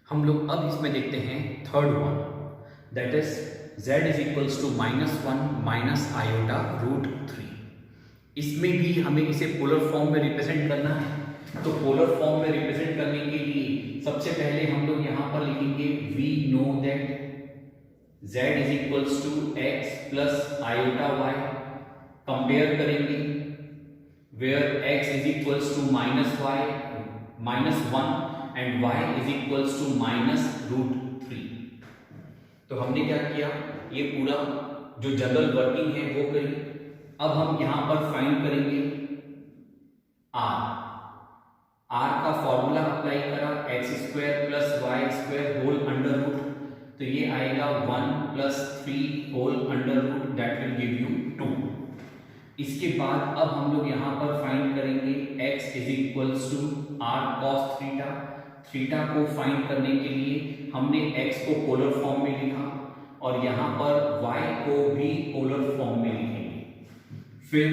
हम लोग अब इसमें देखते हैं third one, that is z is equals to -1 minus iota root 3। इसमें भी हमें इसे पोलर फॉर्म में रिप्रेजेंट करना है। तो पोलर फॉर्म में रिप्रेजेंट करने के लिए सबसे पहले हम लोग यहाँ पर लिखेंगे we know that z is equals to x plus iota y। Compare करेंगे where x is equals to -1 and y is equals to -√3। तो हमने क्या किया, ये पूरा जो जनरल वर्किंग है वो करी। अब हम यहां पर फाइंड करेंगे r का फॉर्मूला अप्लाई करा, x² plus y² whole under root. तो ये आएगा 1 plus 3 whole under root, that will give you 2। इसके बाद अब हम लोग यहां पर फाइंड करेंगे x is equals to r cos theta. Theta को फाइंड करने के लिए हमने x को पोलर फॉर्म में लिखा और यहां पर y को भी पोलर फॉर्म में लिखेंगे। फिर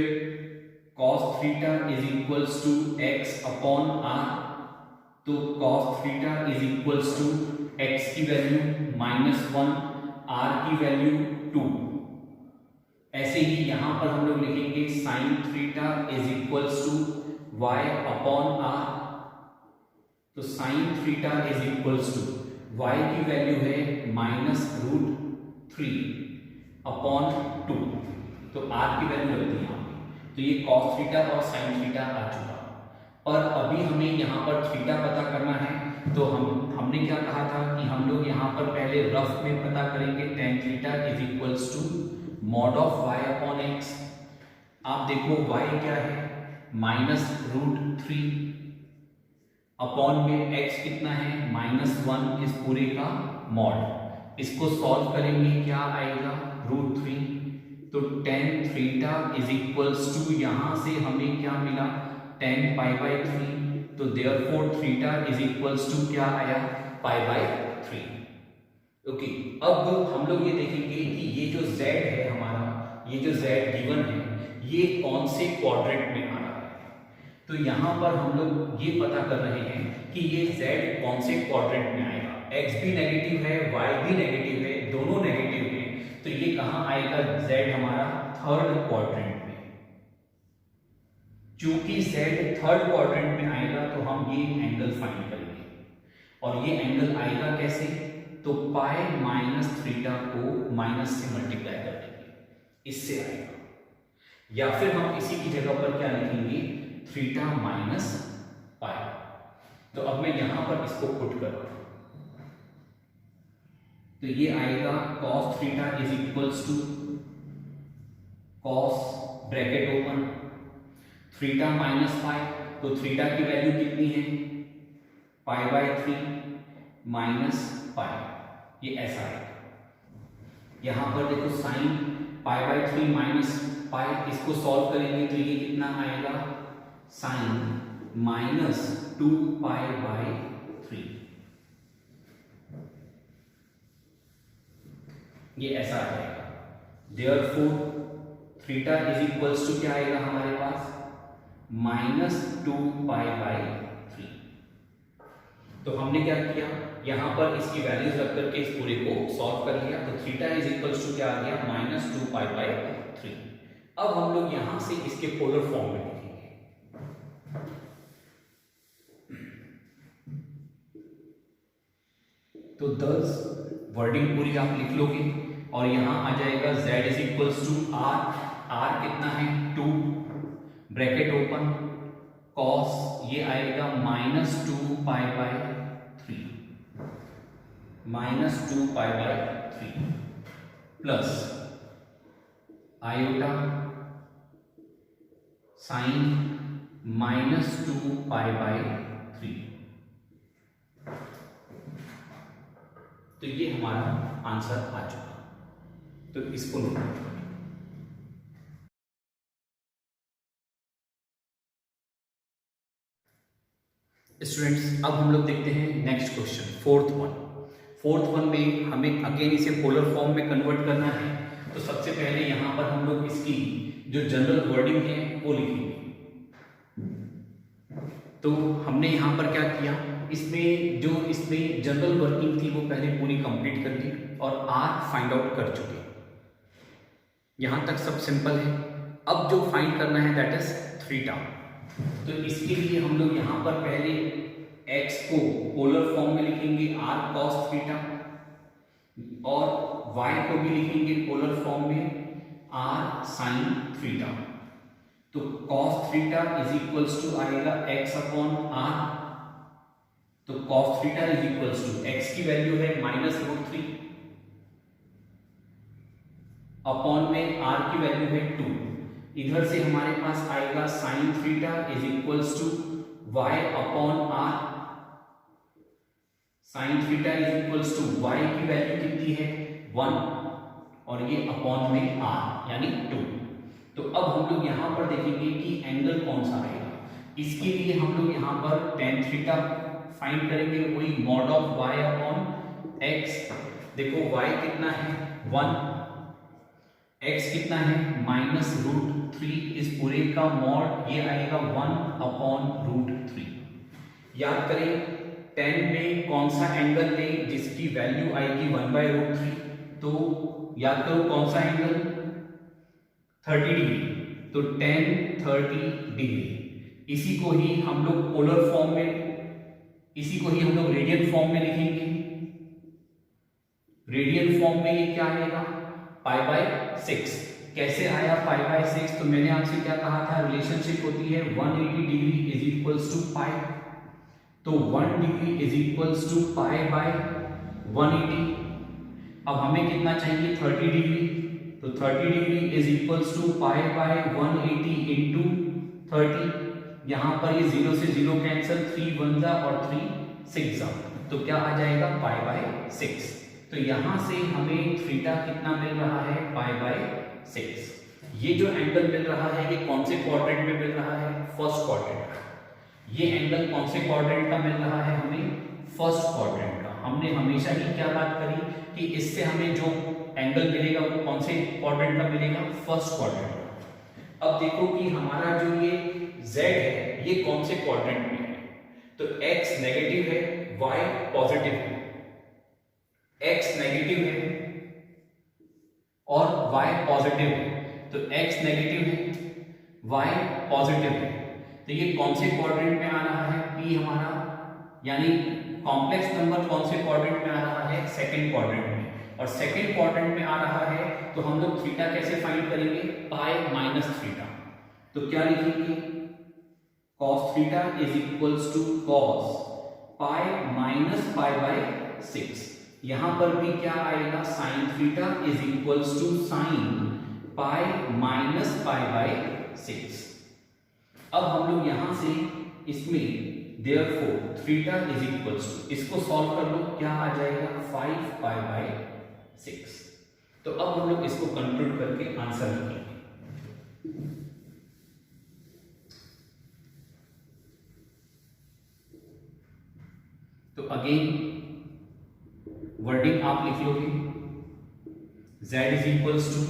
cos theta is equals to x upon r। तो cos theta is equals to x की वैल्यू -1, r की वैल्यू 2। ऐसे ही यहां पर हम लोग लिखेंगे sin theta is equals to y upon r। तो sin theta is equals to y की वैल्यू है -√3 अपॉन 2। तो r की वैल्यू लगती है यहाँ पे। तो ये cos थीटा और sin थीटा आ चुका। पर अभी हमें यहाँ पर थीटा पता करना है। तो हमने क्या कहा था कि हम लोग यहाँ पर पहले रफ में पता करेंगे tan theta is equals to mod of y upon x। आप देखो y क्या है, -√3 अपॉन में x कितना है, -1, इस पूरे का मॉड। इसको सॉल्व करेंगे, क्या आएगा, √3। तो tan theta is equals to यहां से हमें क्या मिला, tan π/3। तो therefore theta is equals to क्या आया, π/3। ओके, अब हम लोग ये देखेंगे कि ये जो z है हमारा, ये जो z गिवन है, ये कौन से क्वाड्रेंट में आ रहा है। तो यहां पर हम लोग ये पता कर रहे हैं कि ये z कौन से क्वाड्रेंट में आएगा। x भी नेगेटिव है, y भी नेगेटिव है, दोनों नेगेटिव है। तो ये कहां आएगा, z हमारा थर्ड क्वाड्रेंट में। चूंकि z थर्ड क्वाड्रेंट में आएगा तो हम ये एंगल फाइंड करेंगे। और ये एंगल आएगा कैसे, तो पाई माइनस थीटा को माइनस से मल्टीप्लाई कर देंगे, इससे आएगा। या फिर हम इसी की जगह पर क्या लिखेंगे, थीटा माइनस पाई। तो अब मैं यहां पर इसको पुट कर रहा हूं। तो ये आएगा cos theta is equals to cos bracket open theta minus pi. तो थीटा की वैल्यू कितनी है, π/3 माइनस पाई। ये ऐसा है। यहां पर देखो साइन π/3 माइनस पाई, इसको सॉल्व करेंगे तो ये कितना आएगा, साइन -2π/3। ये ऐसा आएगा। Therefore theta is equals to क्या आएगा हमारे पास, -2π/3। तो हमने क्या किया, यहां पर इसकी वैल्यूज रख करके इस पूरे को सॉल्व कर लिया। तो थीटा इज इक्वल्स टू क्या आ गया, -2π/3। अब हम लोग यहां से इसके पोलर फॉर्म में लिखेंगे। तो 10 वर्डिंग पूरी आप लिख लोगे और यहां आ जाएगा z is equals to r कितना है, 2 ब्रैकेट ओपन cos, ये आएगा -2π/3 प्लस आयोटा साइन -2π/3। तो ये हमारा आंसर आ चुका। तो इसको नोट करें। स्टूडेंट्स, अब हम लोग देखते हैं नेक्स्ट क्वेश्चन, फोर्थ वन में हमें अगेन इसे पोलर फॉर्म में कन्वर्ट करना है। तो सबसे पहले यहां पर हम लोग इसकी जो जनरल वर्डिंग है वो लिखेंगे। तो हमने यहाँ पर क्या किया, इसमें जनरल वर्किंग थी वो पहले पूरी कंप्लीट कर ली और आर फाइंड आउट कर चुके। यहाँ तक सब सिंपल है। अब जो फाइंड करना है दैट इज थीटा। तो इसके लिए हम लोग यहाँ पर पहले x को पोलर फॉर्म में लिखेंगे r cos थीटा और y को भी लिखेंगे पोलर फॉर्म में r sin थीटा। तो cos theta is equals to आएगा x अपॉन r। तो cos theta is equals to x की वैल्यू है -√3 अपॉन में r की वैल्यू है 2। इधर से हमारे पास आएगा sin theta is equals to y upon r। sin theta is equals to y की वैल्यू कितनी है 1 और ये अपॉन में r यानी 2। तो अब हम लोग यहाँ पर देखेंगे कि एंगल कौन सा आएगा। इसके लिए हम लोग यहाँ पर tan थीटा फाइंड करेंगे, वही mod of y upon x। देखो y कितना है 1, x कितना है -√3, इस पूरे का मॉड ये आएगा 1 अपॉन √3। याद करें tan में कौन सा एंगल लें जिसकी वैल्यू आएगी 1/√3। तो याद करो कौन सा एंगल 30 डिग्री। तो tan 30 डिग्री। इसी को ही हम लोग पोलर फॉर्म में, इसी को ही हम लोग रेडियन फॉर्म में लिखेंगे। रेडियन फॉर्म में ये क्या आएगा π/6। कैसे आया π/6? तो मैंने आपसे क्या कहा था, रिलेशनशिप होती है 180 degree is equals to pi. तो 1 डिग्री इज इक्वल्स टू π/180। अब हमें कितना चाहिए 30 डिग्री। तो 30 degree is equals to π/180 into 30। यहाँ पर ये 0 से 0 कैंसिल, 3 1 जा और 3 6 जा, तो क्या आ जाएगा π/6। तो यहाँ से हमें थीटा कितना मिल रहा है π/6। ये जो एंगल मिल रहा है ये कौन से क्वाड्रेंट में मिल रहा है, फर्स्ट क्वाड्रेंट का। ये एंगल कौन से क्वाड्रेंट का मिल रहा है हमें, फर्स्ट क्वाड्रेंट का। हमने हमेशा ही क्या बात करी कि इससे हमें जो एंगल मिलेगा वो कौन से क्वाड्रेंट का मिलेगा, फर्स्ट क्वाड्रेंट का। अब देखो कि हमारा जो ये z है ये कौन से क्वाड्रेंट में है। तो x नेगेटिव है, y पॉजिटिव है। x नेगेटिव है और y पॉजिटिव है। तो x नेगेटिव है, y पॉजिटिव है। तो ये कौन से क्वाड्रेंट में आ रहा है, p हमारा, यानी कॉम्प्लेक्स नंबर कौन से क्वाड्रेंट में आ रहा है, सेकंड क्वाड्रेंट में। और सेकंड क्वाड्रेंट में आ रहा है तो हम लोग थीटा कैसे फाइंड करेंगे, π-थीटा। तो क्या लिखेंगे, cos theta is equals to cos π - π/6। यहां पर भी क्या आएगा, sin theta is equals to sin π - π/6। अब हम लोग यहां से इसमें therefore theta is equals to, इसको सॉल्व कर लो, क्या आ जाएगा 5 π/6। तो अब हम लोग इसको कंक्लूड करके आंसर लिखेंगे। तो अगेन वर्डिंग आप लिख लोगे, z is equals to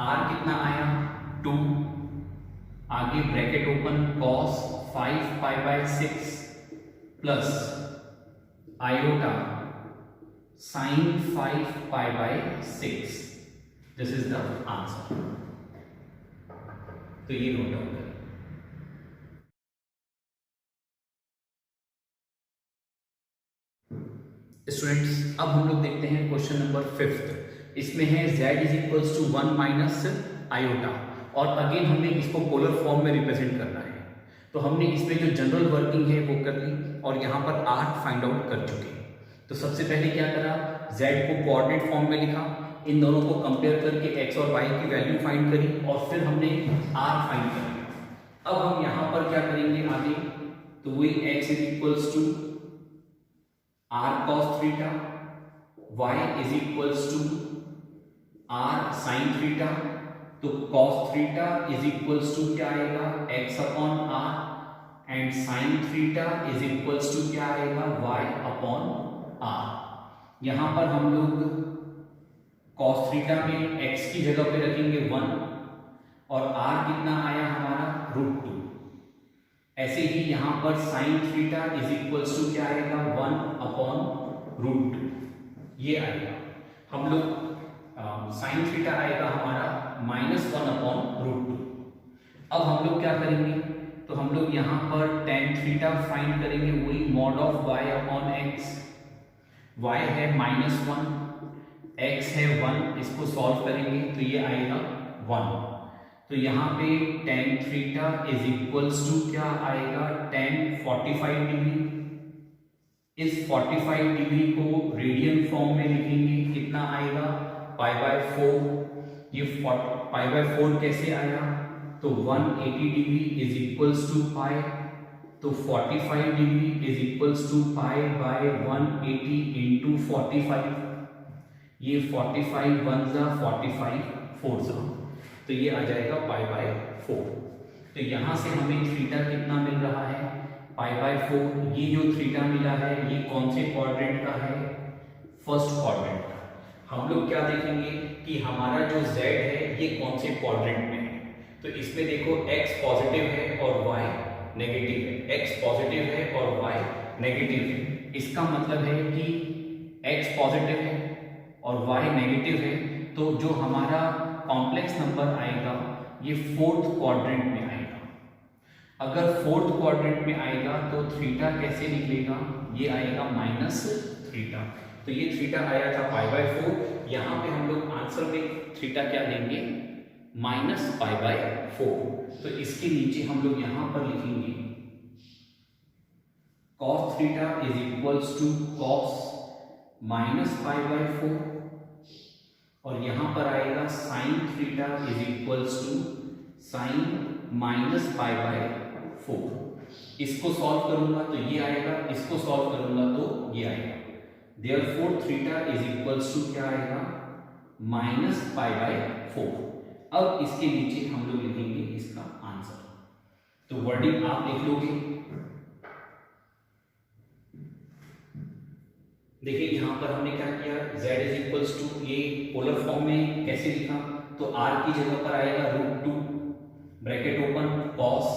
r कितना आया 2, आगे bracket open cos 5 π/6 plus iota sin 5 π/6। This is the answer. तो ये नोट डाउन करें। स्टूडेंट्स अब हम लोग देखते हैं क्वेश्चन नंबर 5। इसमें है z is equals to 1 minus iota और अगेन हमें इसको पोलर फॉर्म में रिप्रेजेंट करना है। तो हमने इसमें जो जनरल वर्किंग है वो कर ली और यहाँ पर r फाइंड आउट कर चुके हैं। तो सबसे पहले क्या करा, z को कोऑर्डिनेट फॉर्म में लिखा, इन दोनों को कंपेयर करके x और y की वैल्यू फाइंड करी और फिर हमने r फाइंड कर लिया। अब हम यहाँ पर क्या करेंगे आगे, तो वही x is equals to r cos theta, y is equals to r sin theta. तो cos theta is equals to क्या आएगा, x upon r and sin theta is equals to क्या आएगा, y अपॉन r। यहां पर हम लोग cos theta में x की जगह पे रखेंगे 1 और r कितना आया हमारा √2 ऐसे ही यहाँ पर sine theta is equals to क्या आएगा 1/√2 ये आएगा। हम लोग साइन थीटा आएगा हमारा -1/√2। अब हम लोग क्या करेंगे, तो हम लोग यहाँ पर tan थीटा फाइंड करेंगे, वही mod ऑफ y/x। y है -1, x है 1, इसको सॉल्व करेंगे तो ये आएगा 1। तो यहाँ पे tan theta is equals to क्या आएगा tan 45 डिग्री। इस 45 डिग्री को रेडियन फॉर्म में लिखेंगे, कितना आएगा π/4। ये π/4 कैसे आया, तो 180 degree is equals to pi, तो 45 degree is equals to π/180 into 45। ये 45 1 जा 45 4 जा, तो ये आ जाएगा π/4। तो यहाँ से हमें थीटा कितना मिल रहा है π/4। ये जो थीटा मिला है ये कौन से क्वाड्रेंट का है, फर्स्ट क्वाड्रेंट का। हम लोग क्या देखेंगे कि हमारा जो z है ये कौन से क्वाड्रेंट में है। तो इसमें देखो x पॉजिटिव है और y नेगेटिव है, x पॉजिटिव है और y नेगेटिव है। इसका मतलब है कि x पॉजिटिव है और y नेगेटिव है, तो जो हमारा कॉम्प्लेक्स नंबर आएगा ये फोर्थ क्वाड्रेंट में आएगा। अगर फोर्थ क्वाड्रेंट में आएगा तो थीटा कैसे निकलेगा, ये आएगा -थीटा। तो ये थीटा आया था π/4। यहाँ पे हम लोग आंसर में थीटा क्या लेंगे -π/4। तो इसके नीचे हम लोग यहाँ पर लिखेंगे cos theta is equals to cos -π/4, और यहाँ पर आएगा sin theta is equals to sin -π/4। इसको सॉल्व करूंगा तो ये आएगा, इसको सॉल्व करूंगा तो ये आएगा। Therefore theta is equals to क्या आएगा -π/4। अब इसके नीचे हम लोग लिखेंगे इसका आंसर, तो वर्डिंग आप लिख लोगे। देखिए यहाँ पर हमने क्या किया, z इज इक्वल्स टू, ये पोलर फॉर्म में कैसे लिखा, तो r की जगह पर आएगा √2 ब्रैकेट ओपन cos,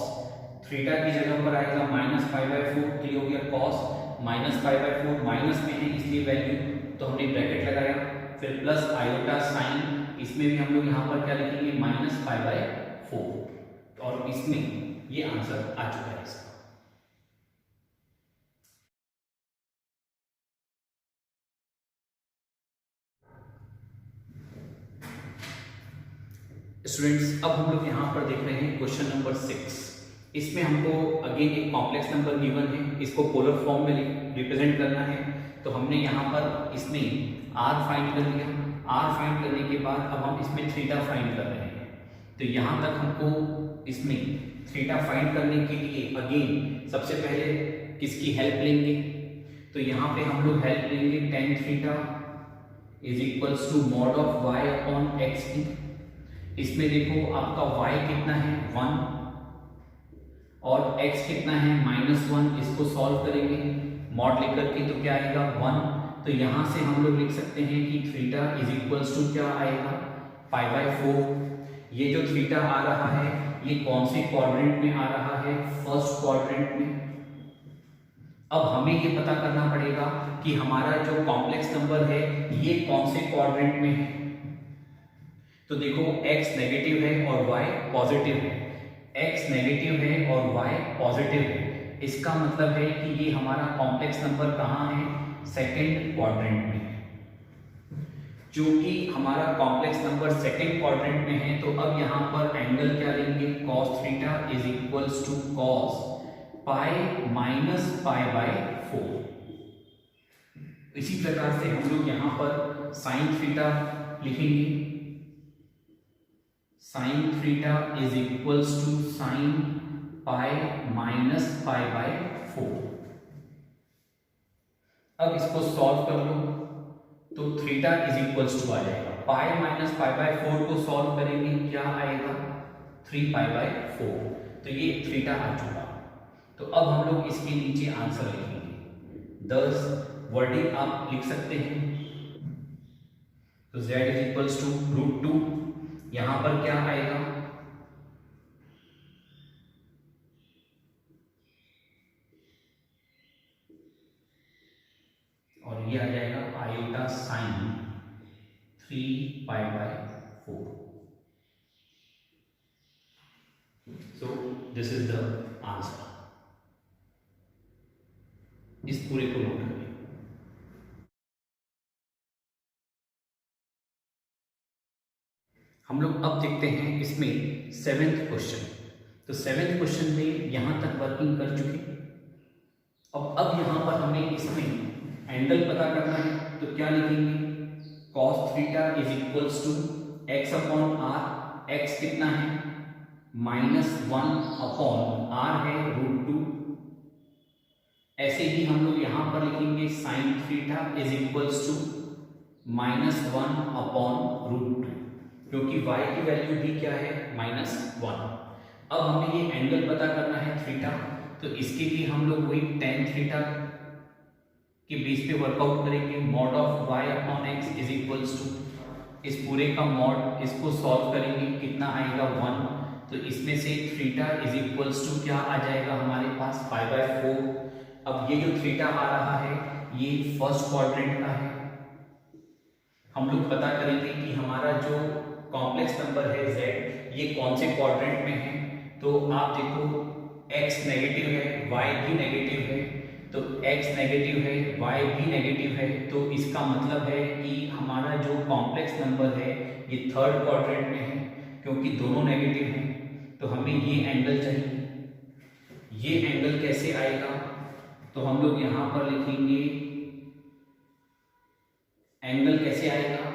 थीटा की जगह पर आएगा -π/4, तो ये हो गया cos -π/4, माइनस में है इसलिए वैल्यू, तो हमने ब्रैकेट लगाया, फिर प्लस आयोटा साइन, इसमें भी हम लोग यहाँ पर क्या लिखेंगे -π/4, और इसमें ये आंसर आ चुका है इसका। स्टूडेंट्स अब हम लोग यहाँ पर देख रहे हैं क्वेश्चन नंबर 6। इसमें हमको अगेन एक कॉम्प्लेक्स नंबर गिवन है, इसको पोलर फॉर्म में रिप्रेजेंट करना है। तो हमने यहाँ पर इसमें r फाइंड कर लिया, r फाइंड करने के बाद अब हम इसमें थीटा फाइंड कर रहे हैं। तो यहाँ तक हमको इसमें थीटा फाइंड करने के लिए अगेन सबसे पहले किसकी हेल्प लेंगे, तो यहाँ पे हम लोग हेल्प लेंगे tan theta is equals to mod of y/x की। इसमें देखो आपका y कितना है 1 और x कितना है -1, इसको सॉल्व करेंगे मॉड लेकर के, तो क्या आएगा 1। तो यहाँ से हम लोग लिख सकते हैं कि थीटा इज इक्वल्स टू क्या आएगा π/4। ये जो थीटा आ रहा है ये कौन से क्वाड्रेंट में आ रहा है, फर्स्ट क्वाड्रेंट में। अब हमें ये पता करना पड़ेगा कि हमारा जो कॉम्प्लेक्स नंबर है ये कौन से क्वाड्रेंट में है। तो देखो x नेगेटिव है और y पॉजिटिव है, x नेगेटिव है और y पॉजिटिव है, इसका मतलब है कि ये हमारा कॉम्प्लेक्स नंबर कहाँ है, सेकंड क्वाड्रेंट में है। चूंकि हमारा कॉम्प्लेक्स नंबर सेकंड क्वाड्रेंट में है तो अब यहाँ पर एंगल क्या लेंगे, cos theta is equals to cos π minus π/4। इसी प्रकार से हम लोग यहाँ पर sin थीटा लिखेंगे, sin theta is equals to sin π minus π/4। अब इसको सॉल्व कर लो तो थीटा इज इक्वल्स टू आ जाएगा, पाई माइनस π/4 को सॉल्व करेंगे क्या आएगा 3π/4। तो ये थीटा आ चुका। तो अब हम लोग इसके नीचे आंसर लिखेंगे, 10 वर्डिंग आप लिख सकते हैं। तो z इज इक्वल्स टू √2, यहां पर क्या आएगा ये आ जाएगा iota sine 3π/4। So this is the answer. इस पूरे को नोट करें। हम लोग अब देखते हैं इसमें 7th क्वेश्चन। तो 7th क्वेश्चन में यहां तक वर्किंग कर चुके। अब यहां पर हमें इसमें एंगल पता करना है, तो क्या लिखेंगे, cos theta is equals to x upon R. x कितना है, -1 अपॉन r है √2। ऐसे ही हम लोग यहां पर लिखेंगे sin theta is equals to -1 upon √2, क्योंकि y की वैल्यू भी क्या है, -1। अब हमें ये एंगल पता करना है थीटा, तो इसके लिए हम लोग वही tan थीटा के बेस पे वर्कआउट करेंगे। Mod of y upon x is equals to, इस पूरे का मॉड, इसको सॉल्व करेंगे, कितना आएगा 1। तो इसमें से थीटा इज इक्वल्स टू क्या आ जाएगा हमारे पास, π/4। अब ये जो थीटा आ रहा है ये फर्स्ट क्वाड्रेंट का है। हम लोग पता करेंगे कि हमारा जो कॉम्प्लेक्स नंबर है z, ये कौन से क्वाड्रेंट में है। तो आप देखो x नेगेटिव है, y भी नेगेटिव है, तो x नेगेटिव है, y भी नेगेटिव है, तो इसका मतलब है कि हमारा जो कॉम्प्लेक्स नंबर है ये थर्ड क्वाड्रेंट में है, क्योंकि दोनों नेगेटिव हैं। तो हमें ये एंगल चाहिए। ये एंगल कैसे आएगा, तो हम लोग यहां पर लिखेंगे एंगल कैसे आएगा,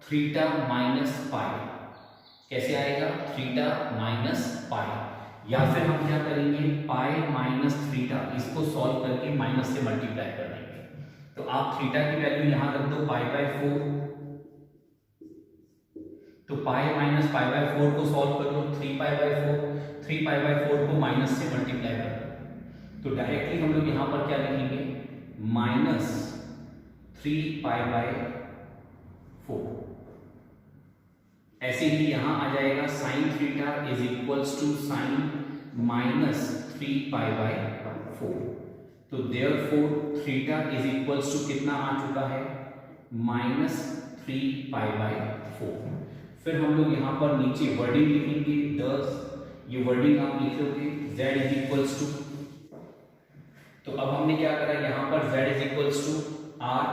थीटा माइनस पाई। कैसे आएगा, थीटा माइनस पाई, या फिर हम क्या करेंगे, पाई माइनस थीटा, इसको सॉल्व करके माइनस से मल्टीप्लाई कर देंगे। तो आप थीटा की वैल्यू यहां रख दो π/4, तो पाई माइनस π/4 को सॉल्व कर लो, 3π/4, 3π/4 को माइनस से मल्टीप्लाई कर दो। तो डायरेक्टली हम लोग यहां पर क्या लिखेंगे, -3π/4। ऐसे ही यहां आ जाएगा sin theta is equals to sin -3π/4। तो therefore theta is equals to कितना आ चुका है, -3π/4। फिर हम लोग यहां पर नीचे वर्डिंग लिखेंगे 10, ये वर्डिंग आप लिखोगे z इज इक्वल्स टू, तो अब हमने क्या करा, यहां पर z is equals to r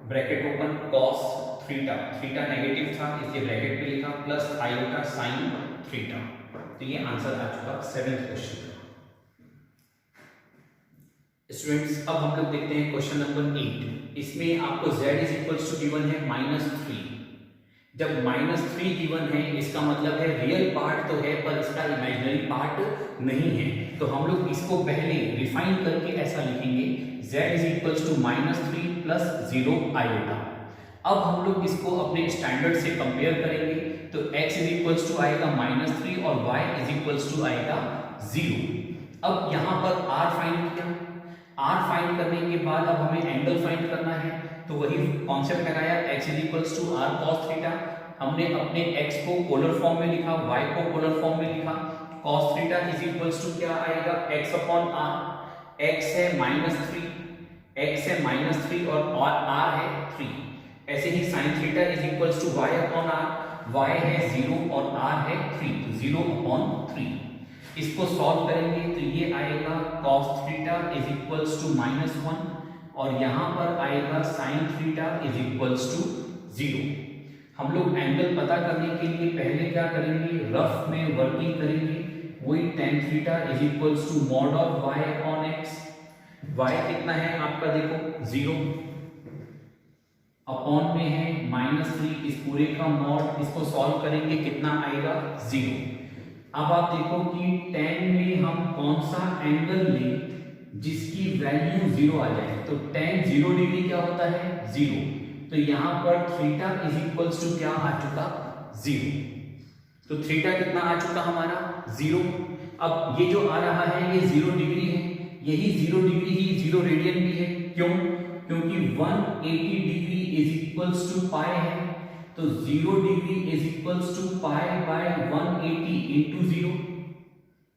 bracket open cos theta, theta negative था इसलिए ब्रैकेट पे लिखा, प्लस आयोटा sin थीटा। तो ये आंसर आ चुका 7th क्वेश्चन का। स्टूडेंट्स अब हम लोग देखते हैं क्वेश्चन नंबर 8। इसमें आपको z is equals to given है -3। जब -3 गिवन है इसका मतलब है रियल पार्ट तो है पर इसका इमेजिनरी पार्ट नहीं है। तो हम लोग इसको पहले रिफाइन करके ऐसा लिखेंगे, z is equals to -3 plus 0 iota. अब हम लोग इसको अपने स्टैंडर्ड से कंपेयर करेंगे, तो x इज इक्वल्स टू आएगा -3 और y इज इक्वल्स टू आएगा 0। अब यहां पर r फाइंड किया, r फाइंड करने के बाद अब हमें एंगल फाइंड करना है, तो वही कॉन्सेप्ट लगाया, x is equals to r cos theta. हमने अपने x को पोलर फॉर्म में लिखा, y को पोलर फॉर्म में लिखा। cos theta is equals to क्या आएगा, x अपॉन r। x है -3, x है -3 और r है 3। ऐसे ही sin theta is equals to y upon r, y है 0 और r है 3, तो 0 अपॉन 3। इसको सॉल्व करेंगे तो ये आएगा cos theta is equals to -1 और यहाँ पर आएगा sin theta is equals to 0। हम लोग एंगल पता करने के लिए पहले क्या करेंगे, रफ में वर्किंग करेंगे, वही tan theta is equals to mod of y upon x। y कितना है आपका, देखो 0 अपॉन में है -3, इस पूरे का मॉड, इसको सॉल्व करेंगे कितना आएगा 0। अब आप देखो कि tan में हम कौन सा एंगल लें जिसकी वैल्यू 0 आ जाए, तो tan 0 डिग्री क्या होता है, 0। तो यहां पर थीटा इज इक्वल्स टू क्या आ चुका, 0। तो थीटा कितना आ चुका हमारा, 0। अब ये जो आ रहा है ये 0 डिग्री है, यही 0 डिग्री ही 0 रेडियन भी है। क्यों, क्योंकि 180 degree is equals to pi है, तो 0 degree is equals to pi by 180 into 0।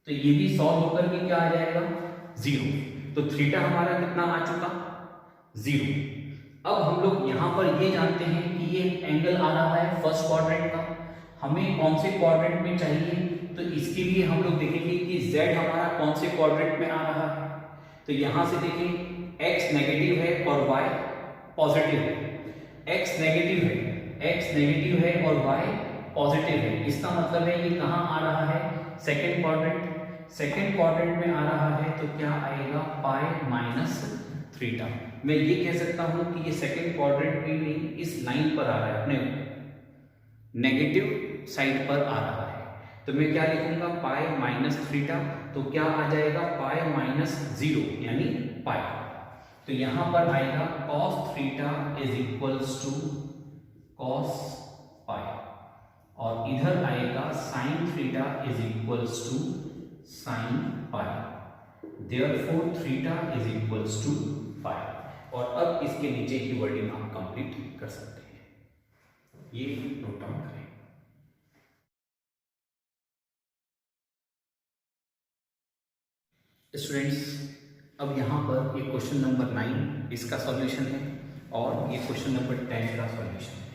तो ये भी सॉल्व होकर के क्या आ जाएगा, 0। तो थीटा हमारा कितना आ चुका, 0। अब हम लोग यहाँ पर ये जानते हैं कि ये एंगल आ रहा है फर्स्ट क्वाड्रेंट का, हमें कौन से क्वाड्रेंट में चाहिए, तो इसके लिए हम लोग देखेंगे कि z हमारा कौन से क्वाड्रेंट में आ रहा है। तो यहाँ से देखें x नेगेटिव है और y पॉजिटिव है, x नेगेटिव है और y पॉजिटिव है, इसका मतलब है ये कहाँ आ रहा है, सेकेंड क्वाड्रेंट में आ रहा है। तो क्या आएगा पाई माइनस थीटा। मैं ये कह सकता हूं कि ये सेकेंड क्वाड्रेंट में नहीं, इस लाइन पर आ रहा है, अपने नेगेटिव साइड पर आ रहा है। तो मैं क्या लिखूंगा पाई माइनस थीटा, तो क्या आ जाएगा पाई माइनस 0 यानी पाई। तो यहां पर आएगा cos theta is equals to cos pi, और इधर आएगा sin theta is equals to sin pi, therefore theta is equals to pi. और अब इसके नीचे की वर्डिंग आप कंप्लीट कर सकते हैं, ये नोट डाउन करें। स्टूडेंट्स, अब यहाँ पर ये क्वेश्चन नंबर 9 इसका सॉल्यूशन है और ये क्वेश्चन नंबर 10 का सॉल्यूशन है।